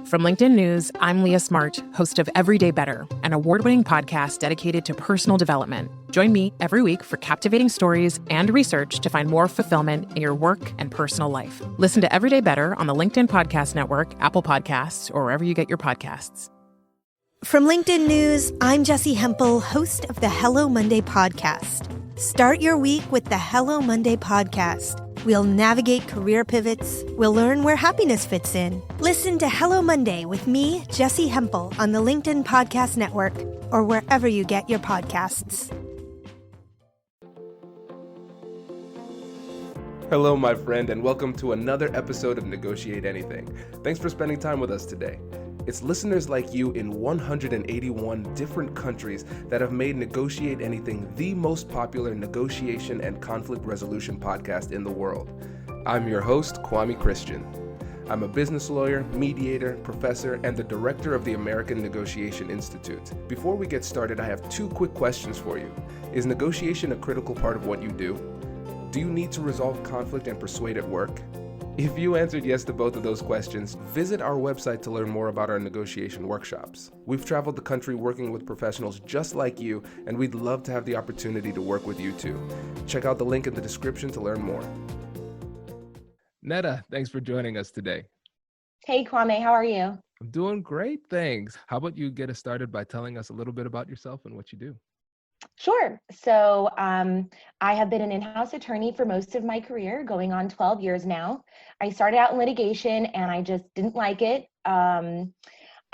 From LinkedIn News, I'm Leah Smart, host of Everyday Better, an award-winning podcast dedicated to personal development. Join me every week for captivating stories and research to find more fulfillment in your work and personal life. Listen to Everyday Better on the LinkedIn Podcast Network, Apple Podcasts, or wherever you get your podcasts. From LinkedIn News, I'm Jessie Hempel, host of the Hello Monday podcast. Start your week with the Hello Monday podcast. We'll navigate career pivots. We'll learn where happiness fits in. Listen to Hello Monday with me, Jessie Hempel, on the LinkedIn Podcast Network or wherever you get your podcasts. Hello, my friend, and welcome to another episode of Negotiate Anything. Thanks for spending time with us today. It's listeners like you in 181 different countries that have made Negotiate Anything the most popular negotiation and conflict resolution podcast in the world. I'm your host, Kwame Christian. I'm a business lawyer, mediator, professor, and the director of the American Negotiation Institute. Before we get started, I have two quick questions for you. Is negotiation a critical part of what you do? Do you need to resolve conflict and persuade at work? If you answered yes to both of those questions, visit our website to learn more about our negotiation workshops. We've traveled the country working with professionals just like you, and we'd love to have the opportunity to work with you too. Check out the link in the description to learn more. Netta, thanks for joining us today. Hey, Kwame, how are you? I'm doing great, thanks. How about you get us started by telling us a little bit about yourself and what you do? Sure. So I have been an in-house attorney for most of my career, going on 12 years now. I started out in litigation and I just didn't like it.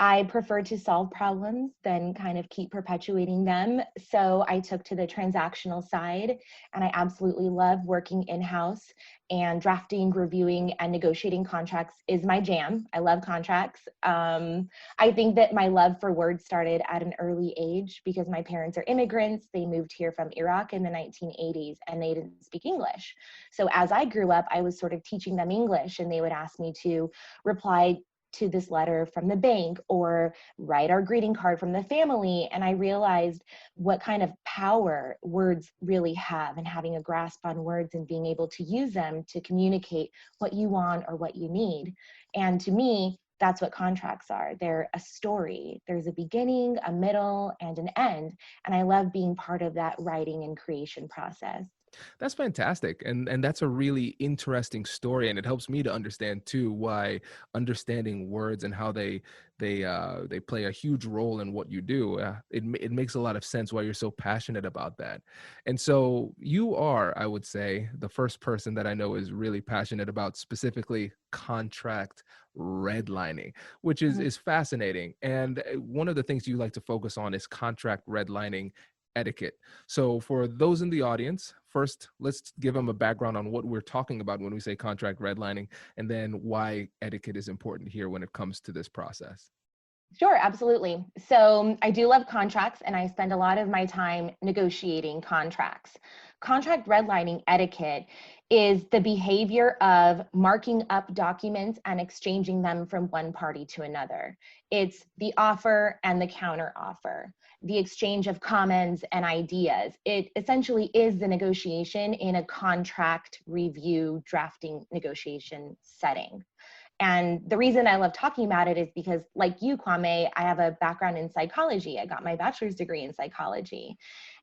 I prefer to solve problems than kind of keep perpetuating them. So I took to the transactional side, and I absolutely love working in-house, and drafting, reviewing, and negotiating contracts is my jam. I love contracts. I think that my love for words started at an early age because my parents are immigrants. They moved here from Iraq in the 1980s and they didn't speak English. So as I grew up, I was sort of teaching them English, and they would ask me to reply to this letter from the bank or write our greeting card from the family. And I realized what kind of power words really have, and having a grasp on words and being able to use them to communicate what you want or what you need. And to me, that's what contracts are. They're a story. There's a beginning, a middle, and an end. And I love being part of that writing and creation process. That's fantastic. And that's a really interesting story. And it helps me to understand too, why understanding words and how they play a huge role in what you do. It makes a lot of sense why you're so passionate about that. And so you are, I would say, the first person that I know is really passionate about specifically contract redlining, which is fascinating. And one of the things you like to focus on is contract redlining etiquette. So for those in the audience, first, let's give them a background on what we're talking about when we say contract redlining, and then why etiquette is important here when it comes to this process. Sure, absolutely. So I do love contracts, and I spend a lot of my time negotiating contracts. Contract redlining etiquette is the behavior of marking up documents and exchanging them from one party to another. It's the offer and the counter offer, the exchange of comments and ideas. It essentially is the negotiation in a contract review drafting negotiation setting. And the reason I love talking about it is because, like you, Kwame, I have a background in psychology. I got my bachelor's degree in psychology.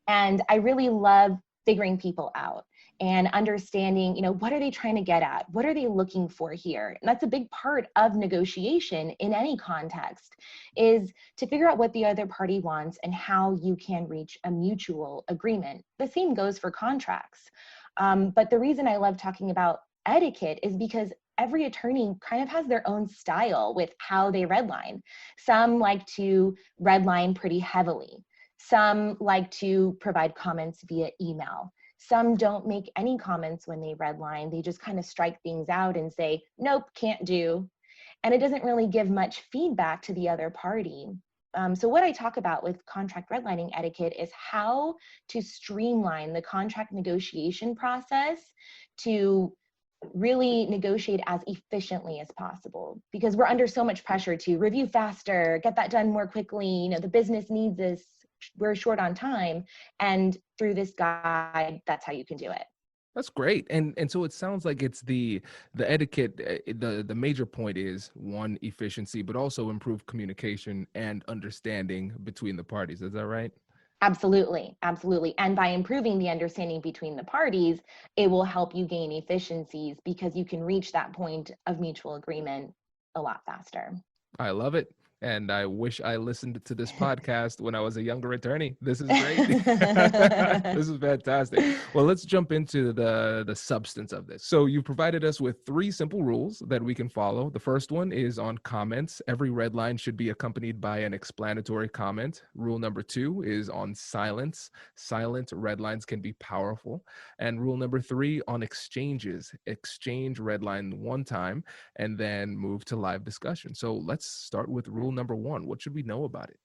And I really love figuring people out and understanding, what are they trying to get at? What are they looking for here? And that's a big part of negotiation in any context, is to figure out what the other party wants and how you can reach a mutual agreement. The same goes for contracts. But the reason I love talking about etiquette is because every attorney kind of has their own style with how they redline. Some like to redline pretty heavily. Some like to provide comments via email. Some don't make any comments when they redline. They just kind of strike things out and say, nope, can't do. And it doesn't really give much feedback to the other party. So what I talk about with contract redlining etiquette is how to streamline the contract negotiation process to really negotiate as efficiently as possible, because we're under so much pressure to review faster, get that done more quickly. The business needs this, we're short on time. And through this guide, that's how you can do it. That's great. And so it sounds like it's the etiquette, the major point is one, efficiency, but also improve communication and understanding between the parties. Is that right? Absolutely, absolutely. And by improving the understanding between the parties, it will help you gain efficiencies because you can reach that point of mutual agreement a lot faster. I love it. And I wish I listened to this podcast when I was a younger attorney. This is great. This is fantastic. Well, let's jump into the substance of this. So you provided us with three simple rules that we can follow. The first one is on comments. Every red line should be accompanied by an explanatory comment. Rule number two is on silence. Silent red lines can be powerful. And rule number three on exchanges. Exchange red line one time and then move to live discussion. So let's start with rule number one. What should we know about it?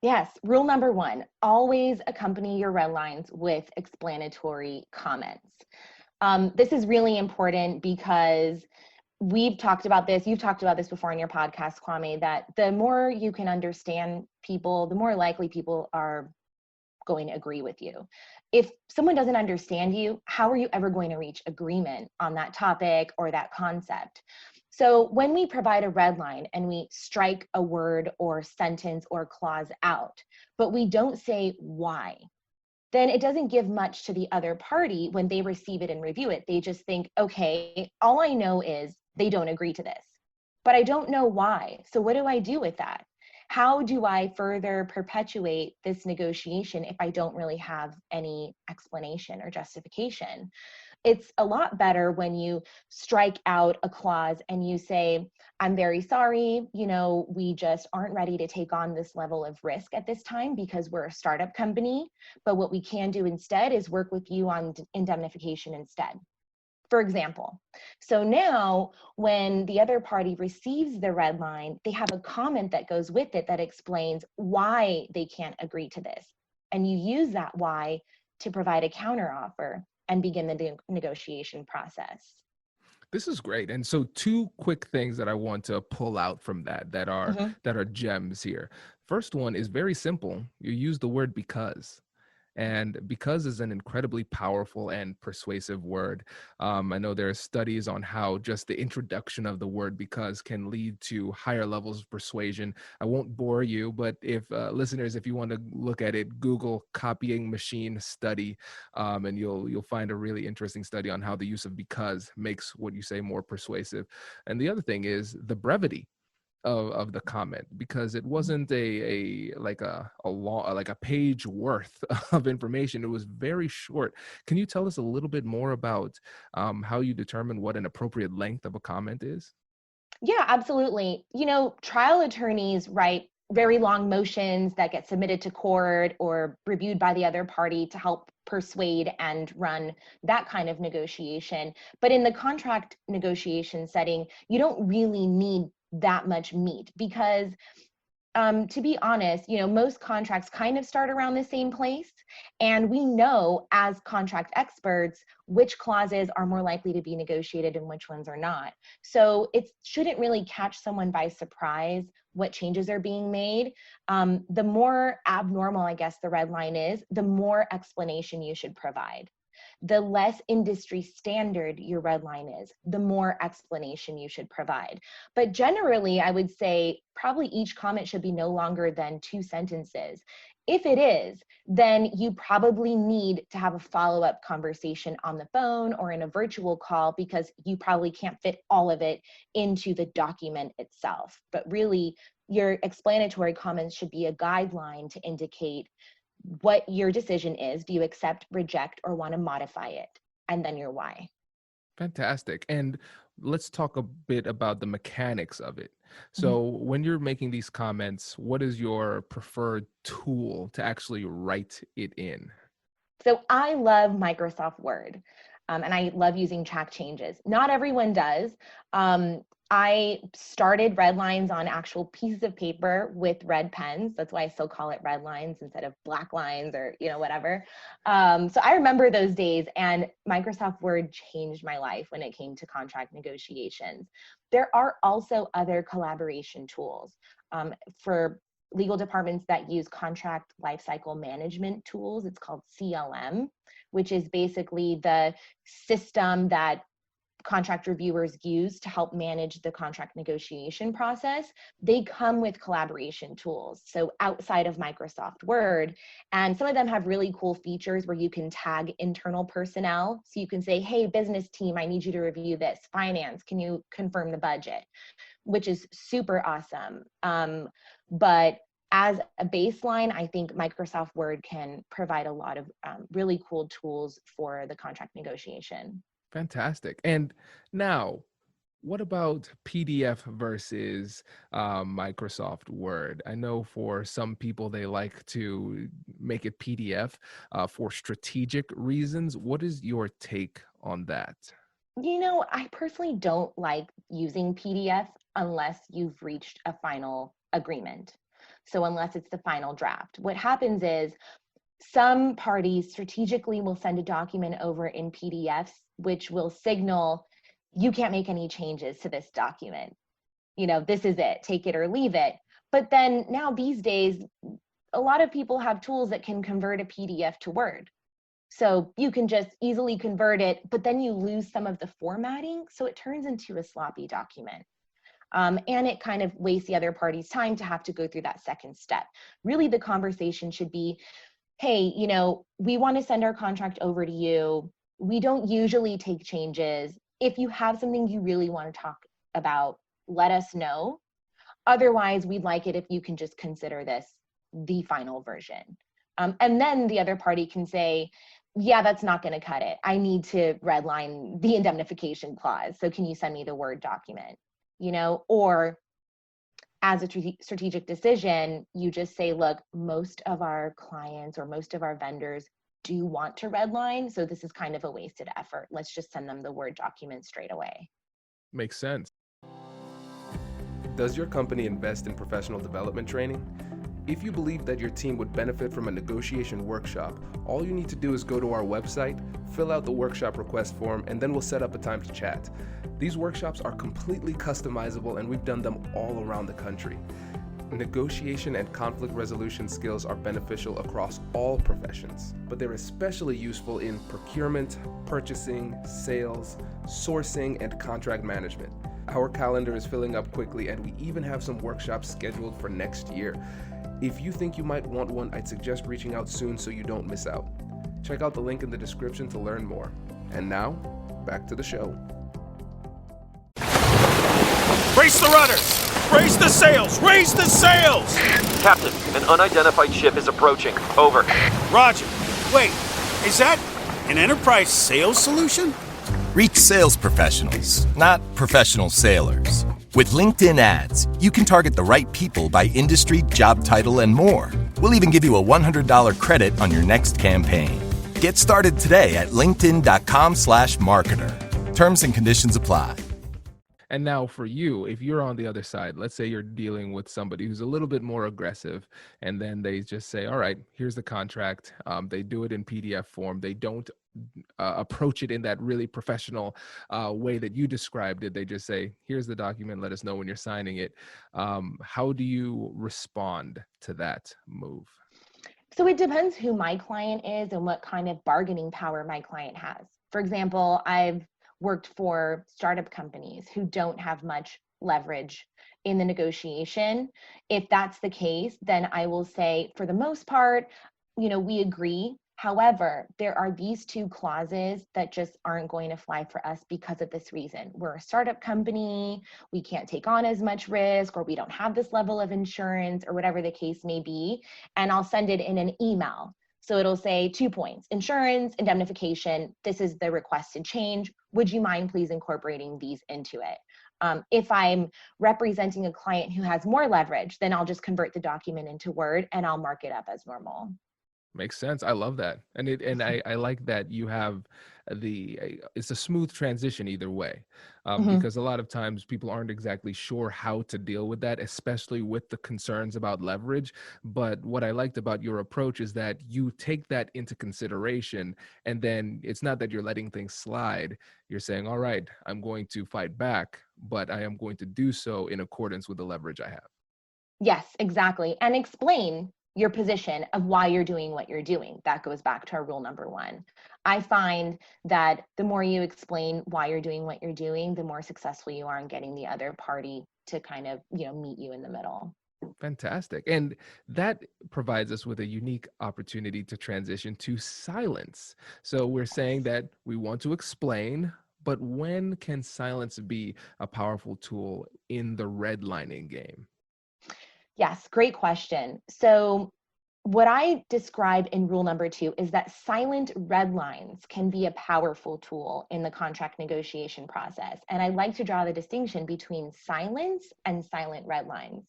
Yes, rule number one, always accompany your red lines with explanatory comments. This is really important because we've talked about this, you've talked about this before in your podcast, Kwame, that the more you can understand people, the more likely people are going to agree with you. If someone doesn't understand you, how are you ever going to reach agreement on that topic or that concept? So when we provide a red line and we strike a word or sentence or clause out, but we don't say why, then it doesn't give much to the other party when they receive it and review it. They just think, okay, all I know is they don't agree to this, but I don't know why. So what do I do with that? How do I further perpetuate this negotiation if I don't really have any explanation or justification? It's a lot better when you strike out a clause and you say, I'm very sorry, we just aren't ready to take on this level of risk at this time because we're a startup company, but what we can do instead is work with you on indemnification instead. For example, so now when the other party receives the red line, they have a comment that goes with it that explains why they can't agree to this. And you use that why to provide a counteroffer and begin the negotiation process. This is great. And so two quick things that I want to pull out from Mhm. that are gems here. First one is very simple. You use the word because. And because is an incredibly powerful and persuasive word. I know there are studies on how just the introduction of the word because can lead to higher levels of persuasion. I won't bore you, but if listeners, if you want to look at it, Google copying machine study, and you'll find a really interesting study on how the use of because makes what you say more persuasive. And the other thing is the brevity of the comment because it wasn't a like a long like a page worth of information. It was very short. Can you tell us a little bit more about how you determine what an appropriate length of a comment is? Yeah, absolutely. Trial attorneys write very long motions that get submitted to court or reviewed by the other party to help persuade and run that kind of negotiation. But in the contract negotiation setting, you don't really need that much meat because to be honest, most contracts kind of start around the same place. And we know as contract experts which clauses are more likely to be negotiated and which ones are not. So it shouldn't really catch someone by surprise what changes are being made. The more abnormal, I guess, the red line is, the more explanation you should provide. The less industry standard your red line is, the more explanation you should provide. But generally, I would say probably each comment should be no longer than 2 sentences. If it is, then you probably need to have a follow-up conversation on the phone or in a virtual call because you probably can't fit all of it into the document itself. But really, your explanatory comments should be a guideline to indicate what your decision is. Do you accept, reject, or want to modify it? And then your why. Fantastic. And let's talk a bit about the mechanics of it. Mhm. So when you're making these comments, what is your preferred tool to actually write it in? So I love Microsoft Word, and I love using track changes. Not everyone does. I started red lines on actual pieces of paper with red pens. That's why I still call it red lines instead of black lines or whatever. So I remember those days, and Microsoft Word changed my life when it came to contract negotiations. There are also other collaboration tools for legal departments that use contract lifecycle management tools. It's called CLM, which is basically the system that contract reviewers use to help manage the contract negotiation process. They come with collaboration tools, so outside of Microsoft Word, and some of them have really cool features where you can tag internal personnel. So you can say, hey, business team, I need you to review this. Finance, can you confirm the budget? Which is super awesome. But as a baseline, I think Microsoft Word can provide a lot of really cool tools for the contract negotiation. Fantastic. And now, what about PDF versus Microsoft Word? I know for some people, they like to make it PDF for strategic reasons. What is your take on that? I personally don't like using PDF unless you've reached a final agreement. So unless it's the final draft. What happens is some parties strategically will send a document over in PDFs, which will signal you can't make any changes to this document. This is it, take it or leave it. But then now these days, a lot of people have tools that can convert a PDF to Word. So you can just easily convert it, but then you lose some of the formatting. So it turns into a sloppy document. And it kind of wastes the other party's time to have to go through that second step. Really, the conversation should be, hey, we want to send our contract over to you. We don't usually take changes. If you have something you really want to talk about, let us know. Otherwise, we'd like it if you can just consider this the final version. And then the other party can say, yeah, that's not going to cut it. I need to redline the indemnification clause. So can you send me the Word document? Or as a strategic decision, you just say, look, most of our clients or most of our vendors do want to redline. So this is kind of a wasted effort. Let's just send them the Word document straight away. Makes sense. Does your company invest in professional development training? If you believe that your team would benefit from a negotiation workshop, all you need to do is go to our website, fill out the workshop request form, and then we'll set up a time to chat. These workshops are completely customizable, and we've done them all around the country. Negotiation and conflict resolution skills are beneficial across all professions, but they're especially useful in procurement, purchasing, sales, sourcing, and contract management. Our calendar is filling up quickly, and we even have some workshops scheduled for next year. If you think you might want one, I'd suggest reaching out soon so you don't miss out. Check out the link in the description to learn more. And now, back to the show. Brace the rudders! Raise the sails! Raise the sails! Captain, an unidentified ship is approaching. Over. Roger. Wait, is that an enterprise sales solution? Reach sales professionals, not professional sailors. With LinkedIn ads, you can target the right people by industry, job title, and more. We'll even give you a $100 credit on your next campaign. Get started today at linkedin.com/marketer. Terms and conditions apply. And now for you, if you're on the other side, let's say you're dealing with somebody who's a little bit more aggressive, and then they just say, all right, here's the contract. They do it in PDF form. They don't approach it in that really professional way that you described it. They just say, here's the document. Let us know when you're signing it. How do you respond to that move? So it depends who my client is and what kind of bargaining power my client has. For example, I've worked for startup companies who don't have much leverage in the negotiation. If that's the case, then I will say, for the most part, we agree. However, there are these two clauses that just aren't going to fly for us because of this reason. We're a startup company, we can't take on as much risk, or we don't have this level of insurance, or whatever the case may be. And I'll send it in an email. So it'll say 2 points: insurance, indemnification. This is the requested change. Would you mind please incorporating these into it? If I'm representing a client who has more leverage, then I'll just convert the document into Word and I'll mark it up as normal. Makes sense. I love that. And I like that you have it's a smooth transition either way, because a lot of times people aren't exactly sure how to deal with that, especially with the concerns about leverage. But what I liked about your approach is that you take that into consideration, and then it's not that you're letting things slide. You're saying, all right, I'm going to fight back, but I am going to do so in accordance with the leverage I have. Yes, exactly. And explain your position of why you're doing what you're doing. That goes back to our rule number one. I find that the more you explain why you're doing what you're doing, the more successful you are in getting the other party to kind of, meet you in the middle. Fantastic. And that provides us with a unique opportunity to transition to silence. So we're saying that we want to explain, but when can silence be a powerful tool in the redlining game? Yes, great question. So what I describe in rule number two is that silent red lines can be a powerful tool in the contract negotiation process. And I like to draw the distinction between silence and silent red lines.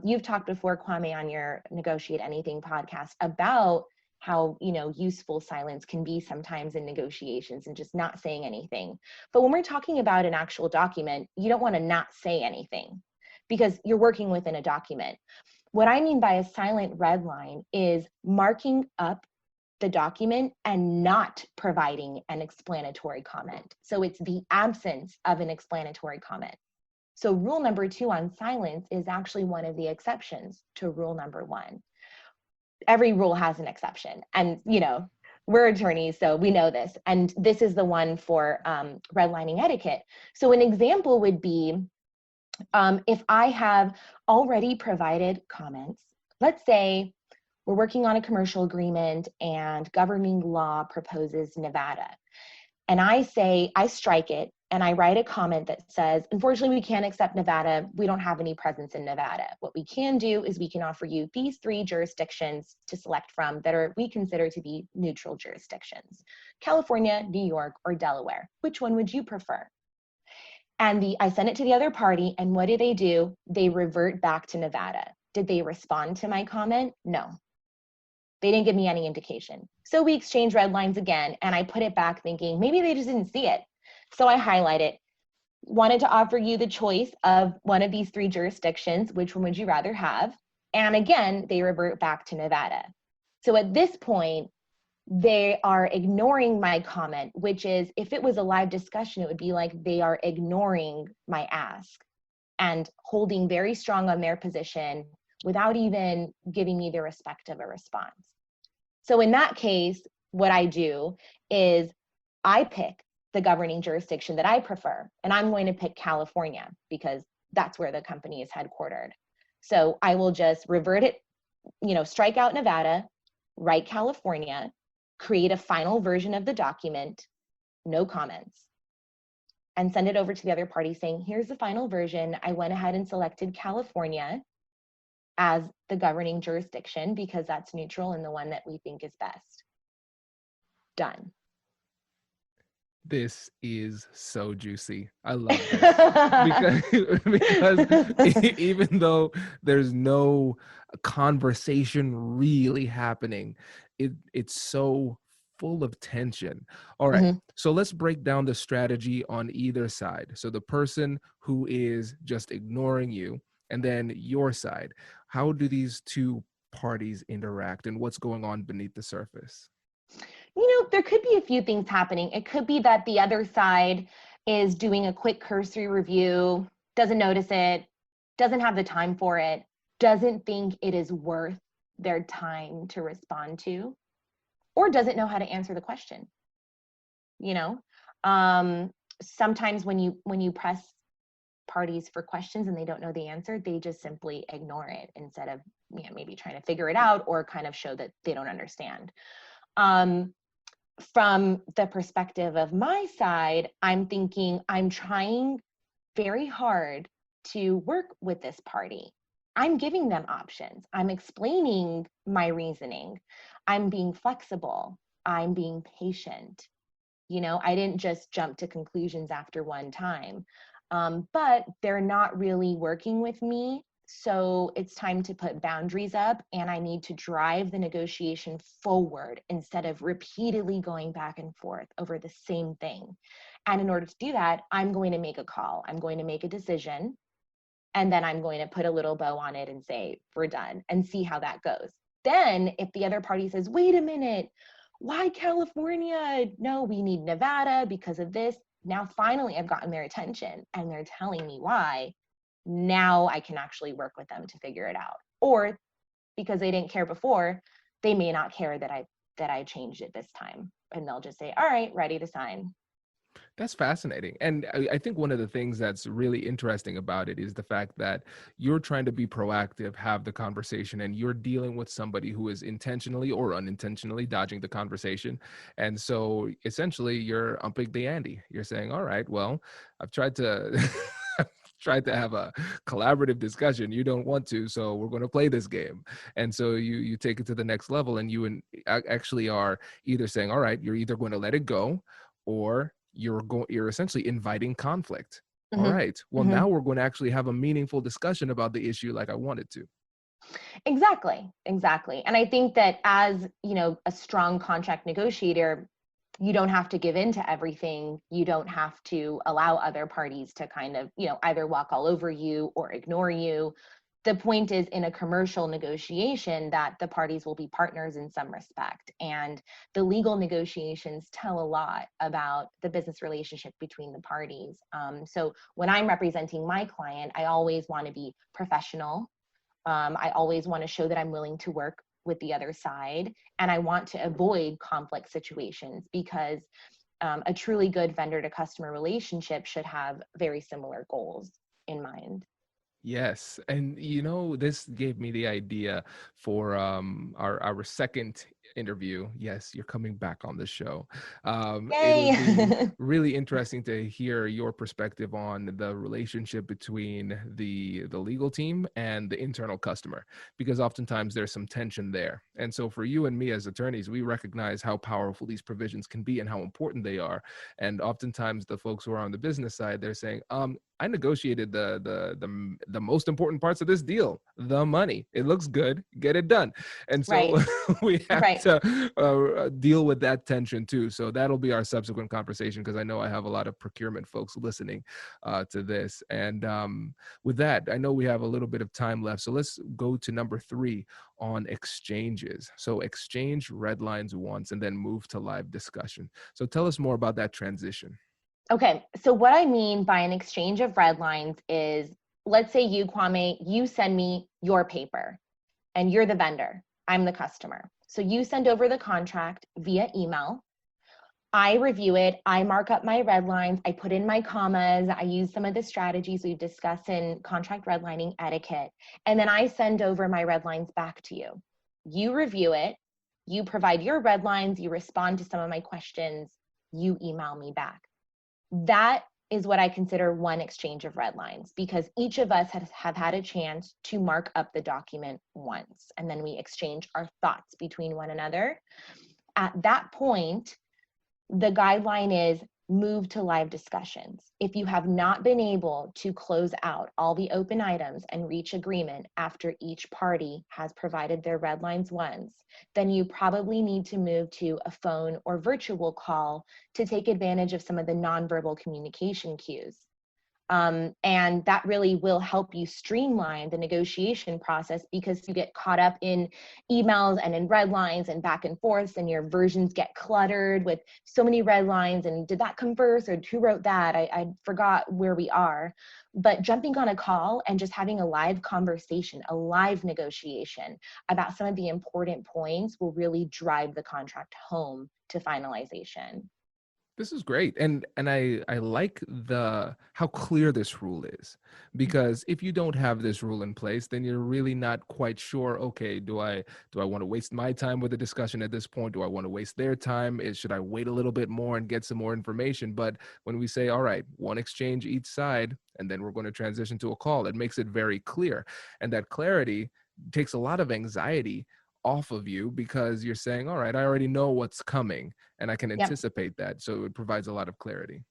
You've talked before, Kwame, on your Negotiate Anything podcast about how, useful silence can be sometimes in negotiations and just not saying anything. But when we're talking about an actual document, you don't want to not say anything because you're working within a document. What I mean by a silent red line is marking up the document and not providing an explanatory comment. So it's the absence of an explanatory comment. So rule number two on silence is actually one of the exceptions to rule number one. Every rule has an exception. And, we're attorneys, so we know this. And this is the one for redlining etiquette. So an example would be if I have already provided comments. Let's say we're working on a commercial agreement and governing law proposes Nevada. And I strike it and I write a comment that says, unfortunately, we can't accept Nevada. We don't have any presence in Nevada. What we can do is we can offer you these three jurisdictions to select from that we consider to be neutral jurisdictions: California, New York, or Delaware. Which one would you prefer? And I sent it to the other party, and what do? They revert back to Nevada. Did they respond to my comment? No. They didn't give me any indication. So we exchanged red lines again, and I put it back thinking maybe they just didn't see it. So I highlight it. Wanted to offer you the choice of one of these three jurisdictions. Which one would you rather have? And again, they revert back to Nevada. So at this point, they are ignoring my comment, which is, if it was a live discussion, it would be like they are ignoring my ask and holding very strong on their position without even giving me the respect of a response. So in that case, what I do is I pick the governing jurisdiction that I prefer, and I'm going to pick California because that's where the company is headquartered. So I will just revert it, strike out Nevada, write California, create a final version of the document, no comments, and send it over to the other party saying, here's the final version. I went ahead and selected California as the governing jurisdiction because that's neutral and the one that we think is best. Done. This is so juicy. I love this because even though there's no conversation really happening, it's so full of tension. All right. Mm-hmm. So let's break down the strategy on either side. So the person who is just ignoring you, and then your side. How do these two parties interact, and what's going on beneath the surface? There could be a few things happening. It could be that the other side is doing a quick cursory review, doesn't notice it, doesn't have the time for it, doesn't think it is worth their time to respond to, or doesn't know how to answer the question. Sometimes when you press parties for questions and they don't know the answer, they just simply ignore it instead of maybe trying to figure it out or kind of show that they don't understand. From the perspective of my side, I'm thinking I'm trying very hard to work with this party. I'm giving them options. I'm explaining my reasoning. I'm being flexible. I'm being patient. I didn't just jump to conclusions after one time. But they're not really working with me. So it's time to put boundaries up, and I need to drive the negotiation forward instead of repeatedly going back and forth over the same thing. And in order to do that, I'm going to make a call. I'm going to make a decision, and then I'm going to put a little bow on it and say, we're done, and see how that goes. Then if the other party says, wait a minute, why California? No, we need Nevada because of this. Now, finally, I've gotten their attention and they're telling me why. Now I can actually work with them to figure it out. Or because they didn't care before, they may not care that I changed it this time. And they'll just say, all right, ready to sign. That's fascinating. And I think one of the things that's really interesting about it is the fact that you're trying to be proactive, have the conversation, and you're dealing with somebody who is intentionally or unintentionally dodging the conversation. And so essentially you're upping the ante. You're saying, all right, well, I've tried to tried to have a collaborative discussion. You don't want to, so we're going to play this game. And so you take it to the next level, and actually are either saying, all right, you're either going to let it go, or you're essentially inviting conflict. All right, well, now we're going to actually have a meaningful discussion about the issue like I wanted to. Exactly. And I think that as, a strong contract negotiator, you don't have to give in to everything. You don't have to allow other parties to kind of, either walk all over you or ignore you. The point is, in a commercial negotiation, that the parties will be partners in some respect. And the legal negotiations tell a lot about the business relationship between the parties. So when I'm representing my client, I always want to be professional. I always want to show that I'm willing to work with the other side. And I want to avoid conflict situations, because a truly good vendor to customer relationship should have very similar goals in mind. Yes. And this gave me the idea for our second interview. Yes, you're coming back on the show. It'll be really interesting to hear your perspective on the relationship between the legal team and the internal customer, because oftentimes there's some tension there. And so for you and me as attorneys, we recognize how powerful these provisions can be and how important they are. And oftentimes the folks who are on the business side, they're saying, I negotiated the most important parts of this deal, the money. It looks good, get it done. And so we have to deal with that tension too. So that'll be our subsequent conversation, because I know I have a lot of procurement folks listening to this. And with that, I know we have a little bit of time left. So let's go to number 3 on exchanges. So exchange red lines once and then move to live discussion. So tell us more about that transition. Okay, so what I mean by an exchange of red lines is, let's say you, Kwame, you send me your paper and you're the vendor, I'm the customer. So you send over the contract via email. I review it, I mark up my red lines, I put in my commas, I use some of the strategies we've discussed in contract redlining etiquette, and then I send over my red lines back to you. You review it, you provide your red lines, you respond to some of my questions, you email me back. That is what I consider one exchange of red lines, because each of us have had a chance to mark up the document once, and then we exchange our thoughts between one another. At that point, the guideline is move to live discussions. If you have not been able to close out all the open items and reach agreement after each party has provided their red lines once, then you probably need to move to a phone or virtual call to take advantage of some of the nonverbal communication cues. And that really will help you streamline the negotiation process, because you get caught up in emails and in red lines and back and forth, and your versions get cluttered with so many red lines, and did that come first, or who wrote that? I forgot where we are. But jumping on a call and just having a live conversation, a live negotiation about some of the important points will really drive the contract home to finalization. This is great. And I like how clear this rule is, because if you don't have this rule in place, then you're really not quite sure, okay, do I want to waste my time with the discussion at this point? Do I want to waste their time? Should I wait a little bit more and get some more information? But when we say, all right, one exchange each side, and then we're going to transition to a call, it makes it very clear. And that clarity takes a lot of anxiety off of you, because you're saying, all right, I already know what's coming and I can anticipate that. So it provides a lot of clarity.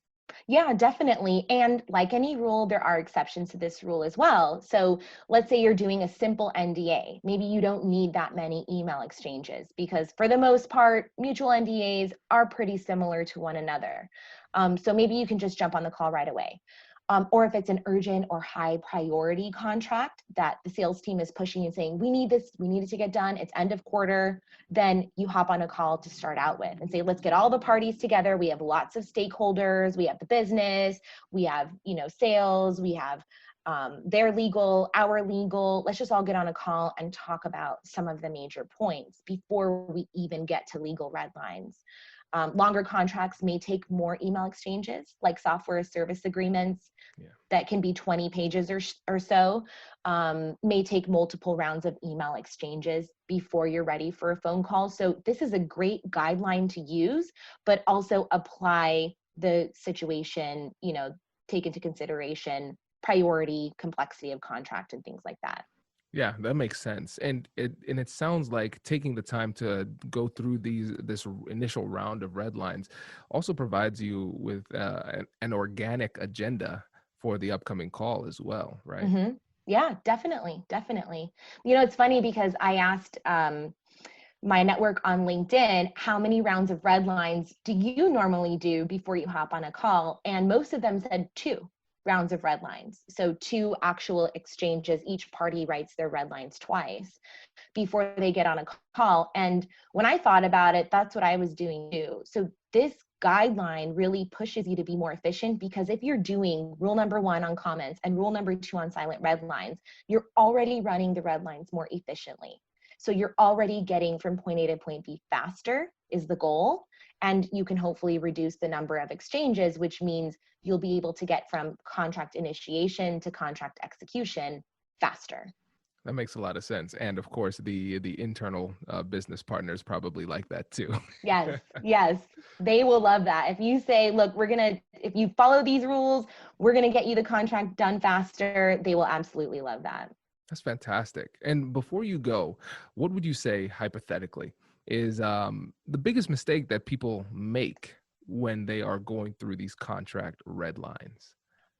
Yeah, definitely. And like any rule, there are exceptions to this rule as well. So let's say you're doing a simple NDA. Maybe you don't need that many email exchanges, because for the most part, mutual NDAs are pretty similar to one another. So maybe you can just jump on the call right away. Or if it's an urgent or high priority contract that the sales team is pushing and saying, we need this, we need it to get done, it's end of quarter, then you hop on a call to start out with and say, let's get all the parties together. We have lots of stakeholders. We have the business, we have, sales, we have their legal, our legal. Let's just all get on a call and talk about some of the major points before we even get to legal red lines. Longer contracts may take more email exchanges, like software as service agreements that can be 20 pages or so, may take multiple rounds of email exchanges before you're ready for a phone call. So this is a great guideline to use, but also apply the situation, take into consideration priority, complexity of contract, and things like that. Yeah, that makes sense. And it sounds like taking the time to go through this initial round of red lines also provides you with an organic agenda for the upcoming call as well, right? Mm-hmm. Yeah, definitely. It's funny because I asked my network on LinkedIn, how many rounds of red lines do you normally do before you hop on a call? And most of them said 2 rounds of red lines. So 2 actual exchanges, each party writes their red lines twice before they get on a call. And when I thought about it, that's what I was doing too. So this guideline really pushes you to be more efficient, because if you're doing rule number 1 on comments and rule number 2 on silent red lines, you're already running the red lines more efficiently. So you're already getting from point A to point B faster is the goal. And you can hopefully reduce the number of exchanges, which means you'll be able to get from contract initiation to contract execution faster. That makes a lot of sense. And of course, the internal business partners probably like that too. Yes, they will love that. If you say, look, if you follow these rules, we're going to get you the contract done faster, they will absolutely love that. That's fantastic. And before you go, what would you say hypothetically is the biggest mistake that people make when they are going through these contract red lines?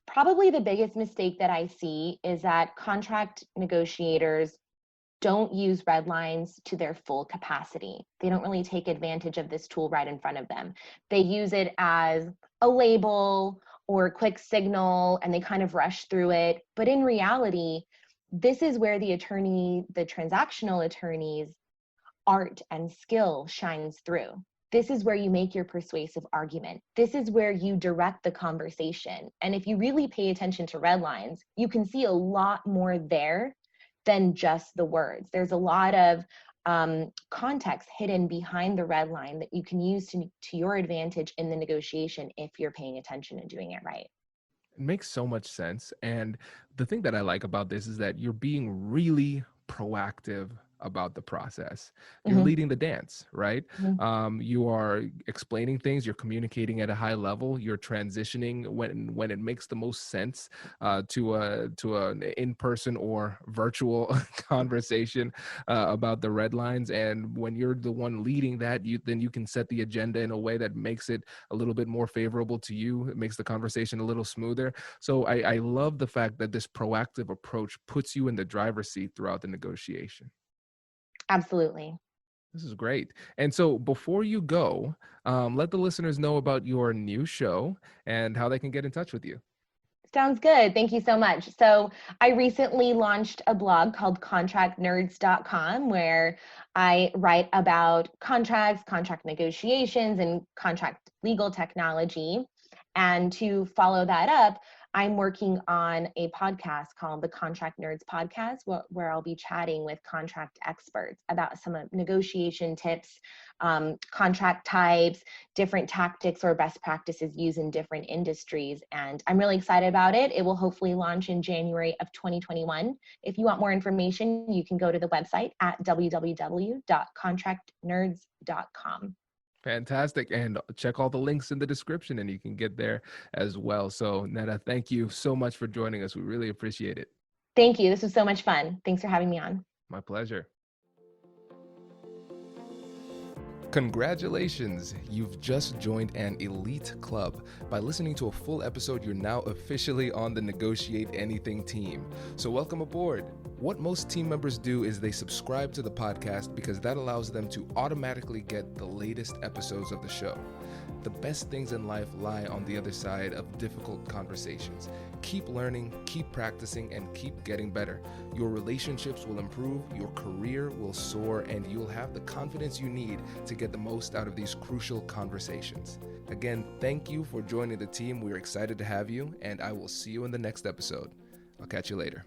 Probably the biggest mistake that I see is that contract negotiators don't use red lines to their full capacity. They don't really take advantage of this tool right in front of them. They use it as a label or a quick signal, and they kind of rush through it. But in reality, this is where the transactional attorney's art and skill shines through. This is where you make your persuasive argument. This is where you direct the conversation. And if you really pay attention to red lines, you can see a lot more there than just the words. There's a lot of context hidden behind the red line that you can use to your advantage in the negotiation if you're paying attention and doing it right. It makes so much sense. And the thing that I like about this is that you're being really proactive about the process. You're leading the dance, right? You are explaining things, you're communicating at a high level, you're transitioning when it makes the most sense to an in-person or virtual conversation about the red lines. And when you're the one leading that, then you can set the agenda in a way that makes it a little bit more favorable to you. It makes the conversation a little smoother. So I love the fact that this proactive approach puts you in the driver's seat throughout the negotiation. Absolutely. This is great. And so before you go, let the listeners know about your new show and how they can get in touch with you. Sounds good. Thank you so much. So I recently launched a blog called contractnerds.com, where I write about contracts, contract negotiations, and contract legal technology. And to follow that up, I'm working on a podcast called the Contract Nerds Podcast, where I'll be chatting with contract experts about some of negotiation tips, contract types, different tactics or best practices used in different industries. And I'm really excited about it. It will hopefully launch in January of 2021. If you want more information, you can go to the website at www.contractnerds.com. Fantastic. And check all the links in the description and you can get there as well. So Netta, thank you so much for joining us. We really appreciate it. Thank you. This was so much fun. Thanks for having me on. My pleasure. Congratulations, you've just joined an elite club. By listening to a full episode, you're now officially on the Negotiate Anything team. So welcome aboard. What most team members do is they subscribe to the podcast because that allows them to automatically get the latest episodes of the show. The best things in life lie on the other side of difficult conversations. Keep learning, keep practicing, and keep getting better. Your relationships will improve, your career will soar, and you'll have the confidence you need to get the most out of these crucial conversations. Again, thank you for joining the team. We're excited to have you, and I will see you in the next episode. I'll catch you later.